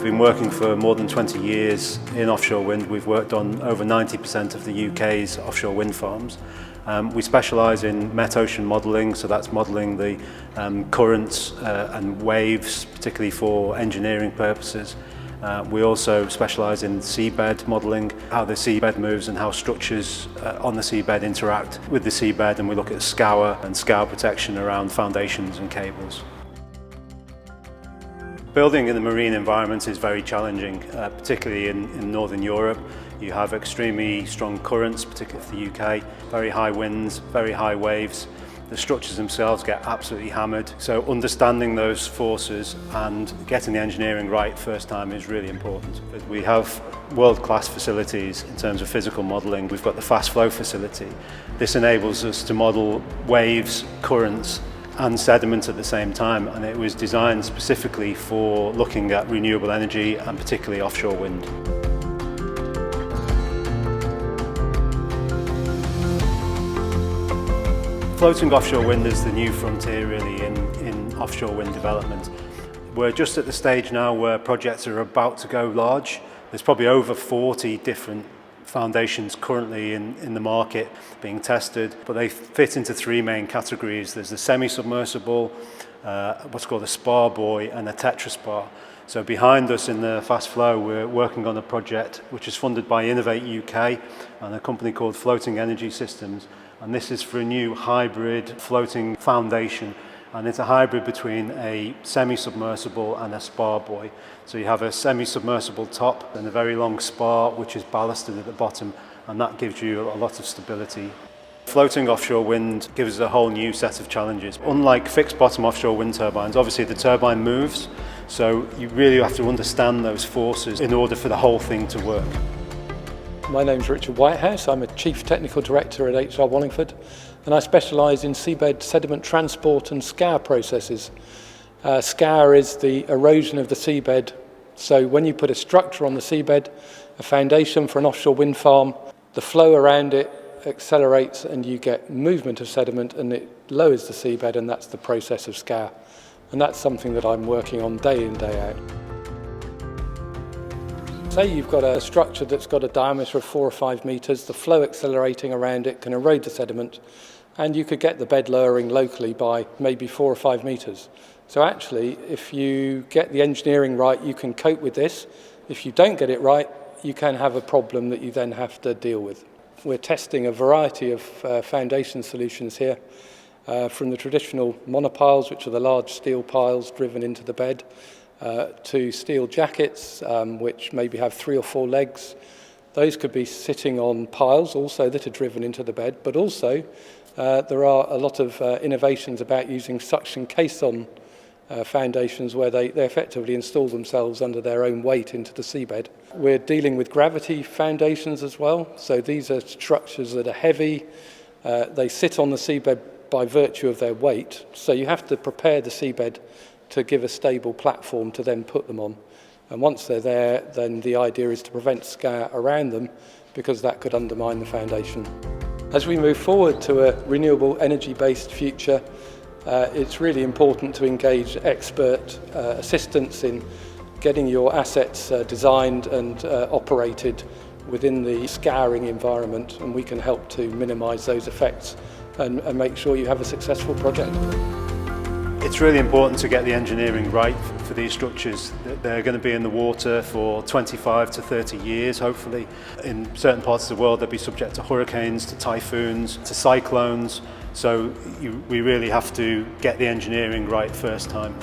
been working for more than 20 years in offshore wind. We've worked on over 90% of the UK's offshore wind farms. We specialise in metocean modelling, so that's modelling the currents and waves, particularly for engineering purposes. We also specialise in seabed modelling, how the seabed moves and how structures on the seabed interact with the seabed, and we look at scour and scour protection around foundations and cables. Building in the marine environment is very challenging, particularly in Northern Europe. You have extremely strong currents, particularly for the UK, very high winds, very high waves. The structures themselves get absolutely hammered. So understanding those forces and getting the engineering right first time is really important. But we have world-class facilities in terms of physical modelling. We've got the fast flow facility. This enables us to model waves, currents, and sediment at the same time, and it was designed specifically for looking at renewable energy and particularly offshore wind. Floating offshore wind is the new frontier really in offshore wind development. We're just at the stage now where projects are about to go large. There's probably over 40 different foundations currently in the market being tested, but they fit into three main categories. There's the semi-submersible, what's called a spar buoy, and a tetraspar. So behind us in the fast flow, we're working on a project which is funded by Innovate UK and a company called Floating Energy Systems, and this is for a new hybrid floating foundation. And it's a hybrid between a semi-submersible and a spar buoy. So you have a semi-submersible top and a very long spar which is ballasted at the bottom, and that gives you a lot of stability. Floating offshore wind gives us a whole new set of challenges. Unlike fixed bottom offshore wind turbines, obviously the turbine moves, so you really have to understand those forces in order for the whole thing to work. My name's Richard Whitehouse. I'm a Chief Technical Director at HR Wallingford, and I specialise in seabed sediment transport and scour processes. Scour is the erosion of the seabed. So when you put a structure on the seabed, a foundation for an offshore wind farm, the flow around it accelerates and you get movement of sediment and it lowers the seabed, and that's the process of scour. And that's something that I'm working on day in, day out. Say you've got a structure that's got a diameter of 4 or 5 metres, the flow accelerating around it can erode the sediment, and you could get the bed lowering locally by maybe 4 or 5 metres. So actually, if you get the engineering right, you can cope with this. If you don't get it right, you can have a problem that you then have to deal with. We're testing a variety of foundation solutions here, from the traditional monopiles, which are the large steel piles driven into the bed, to steel jackets, which maybe have 3 or 4 legs. Those could be sitting on piles also that are driven into the bed, but also there are a lot of innovations about using suction caisson foundations where they effectively install themselves under their own weight into the seabed. We're dealing with gravity foundations as well, so these are structures that are heavy. They sit on the seabed by virtue of their weight, so you have to prepare the seabed to give a stable platform to then put them on. And once they're there, then the idea is to prevent scour around them, because that could undermine the foundation. As we move forward to a renewable energy-based future, it's really important to engage expert assistance in getting your assets designed and operated within the scouring environment, and we can help to minimise those effects and make sure you have a successful project. It's really important to get the engineering right for these structures. They're going to be in the water for 25 to 30 years, hopefully. In certain parts of the world, they'll be subject to hurricanes, to typhoons, to cyclones. So we really have to get the engineering right first time.